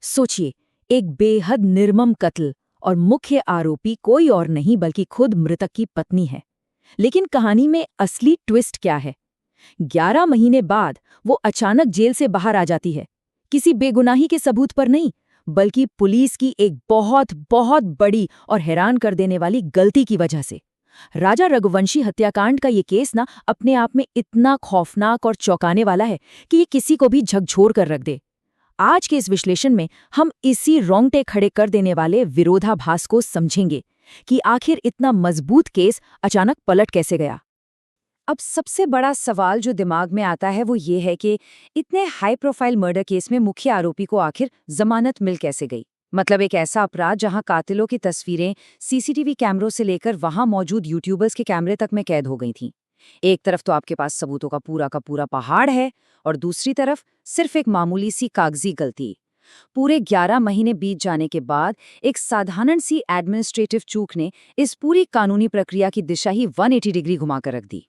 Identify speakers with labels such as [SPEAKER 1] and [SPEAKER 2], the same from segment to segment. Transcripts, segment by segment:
[SPEAKER 1] सोचिए, एक बेहद निर्मम कत्ल और मुख्य आरोपी कोई और नहीं बल्कि खुद मृतक की पत्नी है। लेकिन कहानी में असली ट्विस्ट क्या है? 11 महीने बाद वो अचानक जेल से बाहर आ जाती है, किसी बेगुनाही के सबूत पर नहीं, बल्कि पुलिस की एक बहुत बहुत बड़ी और हैरान कर देने वाली गलती की वजह से। राजा रघुवंशी हत्याकांड का ये केस ना अपने आप में इतना खौफनाक और चौंकाने वाला है कि ये किसी को भी झकझोर कर रख दे। आज के इस विश्लेषण में हम इसी रोंगटे खड़े कर देने वाले विरोधाभास को समझेंगे कि आखिर इतना मजबूत केस अचानक पलट कैसे गया। अब सबसे बड़ा सवाल जो दिमाग में आता है वो ये है कि इतने हाई प्रोफाइल मर्डर केस में मुख्य आरोपी को आखिर जमानत मिल कैसे गई। मतलब एक ऐसा अपराध जहां कातिलों की तस्वीरें सीसीटीवी कैमरों से लेकर वहां मौजूद यूट्यूबर्स के कैमरे तक में कैद हो गई थीं। एक तरफ तो आपके पास सबूतों का पूरा पहाड़ है और दूसरी तरफ सिर्फ एक मामूली सी कागजी गलती। पूरे 11 महीने बीत जाने के बाद एक साधारण सी एडमिनिस्ट्रेटिव चूक ने इस पूरी कानूनी प्रक्रिया की दिशा ही 180 डिग्री घुमाकर रख दी।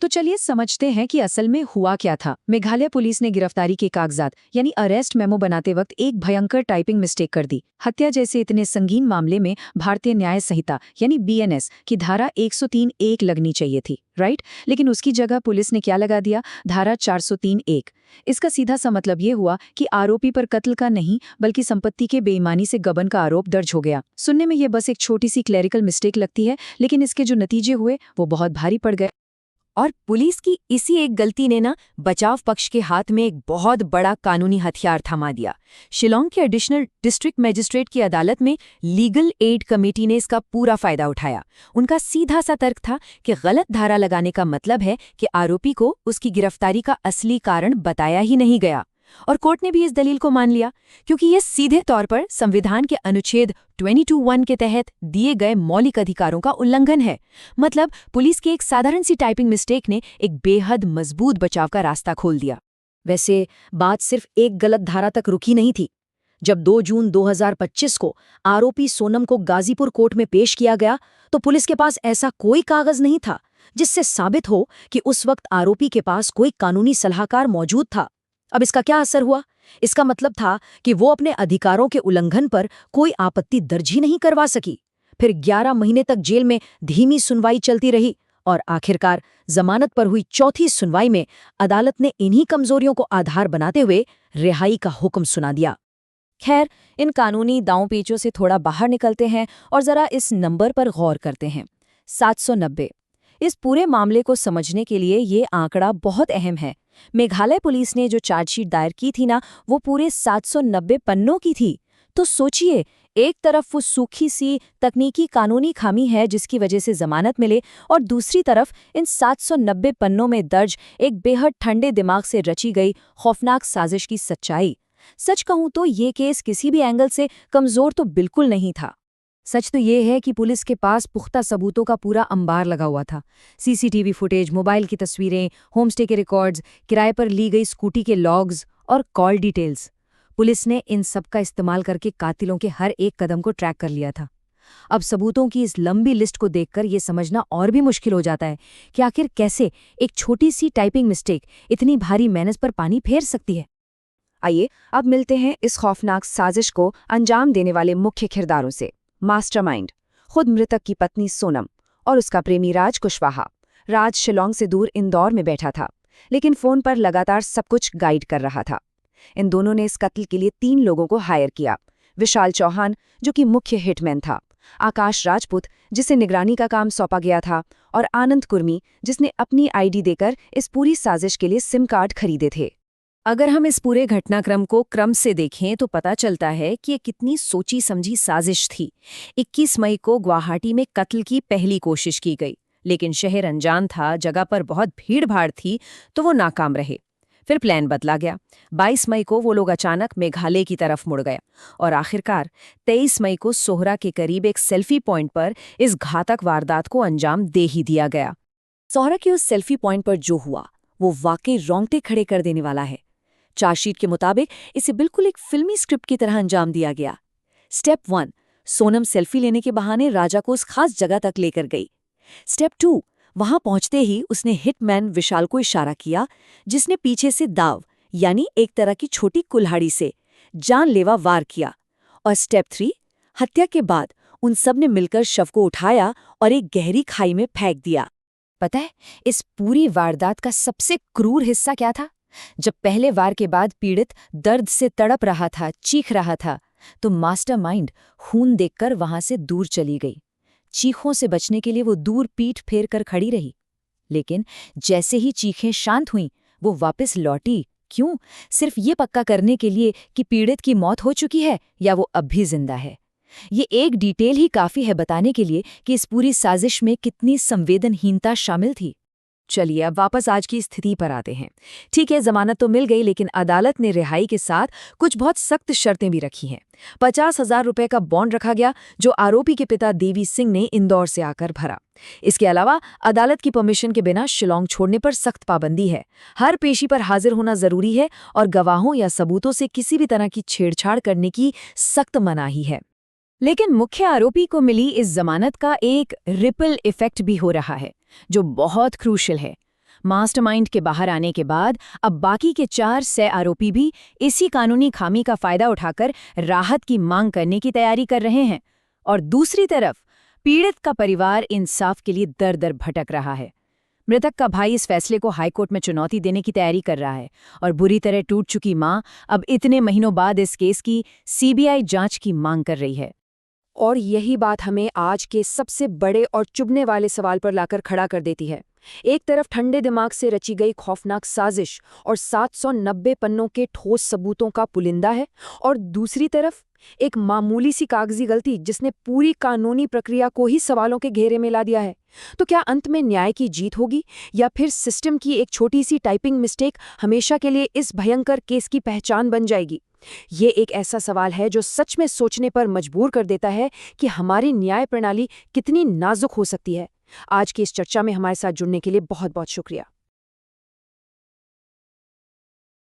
[SPEAKER 1] तो चलिए समझते हैं कि असल में हुआ क्या था। मेघालय पुलिस ने गिरफ्तारी के कागजात यानी अरेस्ट मेमो बनाते वक्त एक भयंकर टाइपिंग मिस्टेक कर दी। हत्या जैसे इतने संगीन मामले में भारतीय न्याय संहिता यानी बीएनएस की धारा 103(1) लगनी चाहिए थी, राइट? लेकिन उसकी जगह पुलिस ने क्या लगा दिया? धारा 403(1). इसका सीधा सा मतलब ये हुआ कि आरोपी पर कत्ल का नहीं बल्कि संपत्ति के बेईमानी से गबन का आरोप दर्ज हो गया। सुनने में ये बस एक छोटी सी क्लरिकल मिस्टेक लगती है, लेकिन इसके जो नतीजे हुए वो बहुत भारी पड़ गए। और पुलिस की इसी एक गलती ने ना बचाव पक्ष के हाथ में एक बहुत बड़ा कानूनी हथियार थमा दिया। शिलोंग के एडिशनल डिस्ट्रिक्ट मजिस्ट्रेट की अदालत में लीगल एड कमेटी ने इसका पूरा फायदा उठाया। उनका सीधा सा तर्क था कि गलत धारा लगाने का मतलब है कि आरोपी को उसकी गिरफ्तारी का असली कारण बताया ही नहीं गया। और कोर्ट ने भी इस दलील को मान लिया, क्योंकि यह सीधे तौर पर संविधान के अनुच्छेद 22(1) के तहत दिए गए मौलिक अधिकारों का उल्लंघन है। मतलब पुलिस की एक साधारण सी टाइपिंग मिस्टेक ने एक बेहद मजबूत बचाव का रास्ता खोल दिया। वैसे बात सिर्फ एक गलत धारा तक रुकी नहीं थी। जब 2 जून 2025 को आरोपी सोनम को गाजीपुर कोर्ट में पेश किया गया, तो पुलिस के पास ऐसा कोई कागज नहीं था जिससे साबित हो कि उस वक्त आरोपी के पास कोई कानूनी सलाहकार मौजूद था। अब इसका क्या असर हुआ? इसका मतलब था कि वो अपने अधिकारों के उल्लंघन पर कोई आपत्ति दर्ज ही नहीं करवा सकी। फिर 11 महीने तक जेल में धीमी सुनवाई चलती रही और आखिरकार जमानत पर हुई चौथी सुनवाई में अदालत ने इन्हीं कमजोरियों को आधार बनाते हुए रिहाई का हुक्म सुना दिया। खैर, इन कानूनी दांव पेचों से थोड़ा बाहर निकलते हैं और जरा इस नंबर पर गौर करते हैं, 790। इस पूरे मामले को समझने के लिए ये आंकड़ा बहुत अहम है। मेघालय पुलिस ने जो चार्जशीट दायर की थी ना, वो पूरे 790 पन्नों की थी। तो सोचिए, एक तरफ वो सूखी सी तकनीकी कानूनी खामी है जिसकी वजह से जमानत मिले, और दूसरी तरफ इन 790 पन्नों में दर्ज एक बेहद ठंडे दिमाग से रची गई खौफनाक साजिश की सच्चाई। सच कहूं तो ये केस किसी भी एंगल से कमजोर तो बिल्कुल नहीं था। सच तो ये है कि पुलिस के पास पुख्ता सबूतों का पूरा अंबार लगा हुआ था। सीसीटीवी फुटेज, मोबाइल की तस्वीरें, होमस्टे के रिकॉर्ड्स, किराए पर ली गई स्कूटी के लॉग्स और कॉल डिटेल्स। पुलिस ने इन सब का इस्तेमाल करके कातिलों के हर एक कदम को ट्रैक कर लिया था। अब सबूतों की इस लंबी लिस्ट को देखकर ये समझना और भी मुश्किल हो जाता है कि आखिर कैसे एक छोटी सी टाइपिंग मिस्टेक इतनी भारी मेहनत पर पानी फेर सकती है। आइए अब मिलते हैं इस खौफनाक साजिश को अंजाम देने वाले मुख्य किरदारों से। मास्टरमाइंड खुद मृतक की पत्नी सोनम और उसका प्रेमी राज कुशवाहा। राज शिलोंग से दूर इंदौर में बैठा था, लेकिन फोन पर लगातार सब कुछ गाइड कर रहा था। इन दोनों ने इस कत्ल के लिए 3 लोगों को हायर किया। विशाल चौहान, जो कि मुख्य हिटमैन था, आकाश राजपूत, जिसे निगरानी का काम सौंपा गया था, और आनंद कुर्मी, जिसने अपनी आईडी देकर इस पूरी साजिश के लिए सिम कार्ड खरीदे थे। अगर हम इस पूरे घटनाक्रम को क्रम से देखें तो पता चलता है कि ये कितनी सोची समझी साजिश थी। 21 मई को गुवाहाटी में कत्ल की पहली कोशिश की गई, लेकिन शहर अनजान था, जगह पर बहुत भीड़-भाड़ थी, तो वो नाकाम रहे। फिर प्लान बदला गया। 22 मई को वो लोग अचानक मेघालय की तरफ मुड़ गए और आखिरकार 23 मई को सोहरा के करीब एक सेल्फी पॉइंट पर इस घातक वारदात को अंजाम दे ही दिया गया। सोहरा के उस सेल्फी पॉइंट पर जो हुआ वो वाकई रोंगटे खड़े कर देने वाला है। चार्जशीट के मुताबिक इसे बिल्कुल एक फिल्मी स्क्रिप्ट की तरह अंजाम दिया गया। स्टेप 1, सोनम सेल्फी लेने के बहाने राजा को उस खास जगह तक लेकर गई। स्टेप 2, वहां पहुंचते ही उसने हिटमैन विशाल को इशारा किया, जिसने पीछे से दाव यानी एक तरह की छोटी कुल्हाड़ी से
[SPEAKER 2] जानलेवा वार किया। और स्टेप 3, हत्या के बाद उन सब ने मिलकर शव को उठाया और एक गहरी खाई में फेंक दिया।
[SPEAKER 1] पता है इस पूरी वारदात का सबसे क्रूर हिस्सा क्या था? जब पहले वार के बाद पीड़ित दर्द से तड़प रहा था, चीख रहा था, तो मास्टरमाइंड खून देखकर वहां से दूर चली गई। चीखों से बचने के लिए वो दूर पीठ फेर कर खड़ी रही। लेकिन जैसे ही चीखें शांत हुईं, वो वापस लौटी। क्यों? सिर्फ ये पक्का करने के लिए कि पीड़ित की मौत हो चुकी है या वो अब भी जिंदा है। ये एक डिटेल ही काफी है बताने के लिए कि इस पूरी साजिश में कितनी संवेदनहीनता शामिल थी। चलिए अब वापस आज की स्थिति पर आते हैं। ठीक है, जमानत तो मिल गई, लेकिन अदालत ने रिहाई के साथ कुछ बहुत सख्त शर्तें भी रखी हैं। 50,000 रुपए का बॉन्ड रखा गया, जो आरोपी के पिता देवी सिंह ने इंदौर से आकर भरा। इसके अलावा अदालत की परमिशन के बिना शिलोंग छोड़ने पर सख्त पाबंदी है। हर पेशी पर हाजिर होना जरूरी है और गवाहों या सबूतों से किसी भी तरह की छेड़छाड़ करने की सख्त मनाही है। लेकिन मुख्य आरोपी को मिली इस जमानत का एक रिपल इफेक्ट भी हो रहा है, जो बहुत क्रूशियल है। मास्टरमाइंड के बाहर आने के बाद अब बाकी के 4 सह आरोपी भी इसी कानूनी खामी का फायदा उठाकर राहत की मांग करने की तैयारी कर रहे हैं। और दूसरी तरफ पीड़ित का परिवार इंसाफ के लिए दर-दर भटक रहा है। मृतक का भाई इस फैसले को हाईकोर्ट में चुनौती देने की तैयारी कर रहा है और बुरी तरह टूट चुकी मां अब इतने महीनों बाद इस केस की सीबीआई जांच की मांग कर रही है। और यही बात हमें आज के सबसे बड़े और चुभने वाले सवाल पर लाकर खड़ा कर देती है। एक तरफ ठंडे दिमाग से रची गई खौफनाक साजिश और 790 पन्नों के ठोस सबूतों का पुलिंदा है, और दूसरी तरफ एक मामूली सी कागजी गलती जिसने पूरी कानूनी प्रक्रिया को ही सवालों के घेरे में ला दिया है। तो क्या अंत में न्याय की जीत होगी, या फिर सिस्टम की एक छोटी सी टाइपिंग मिस्टेक हमेशा के लिए इस भयंकर केस की पहचान बन जाएगी? ये एक ऐसा सवाल है जो सच में सोचने पर मजबूर कर देता है कि हमारी न्याय प्रणाली कितनी नाजुक हो सकती है। आज की इस चर्चा में हमारे साथ जुड़ने के लिए बहुत बहुत शुक्रिया।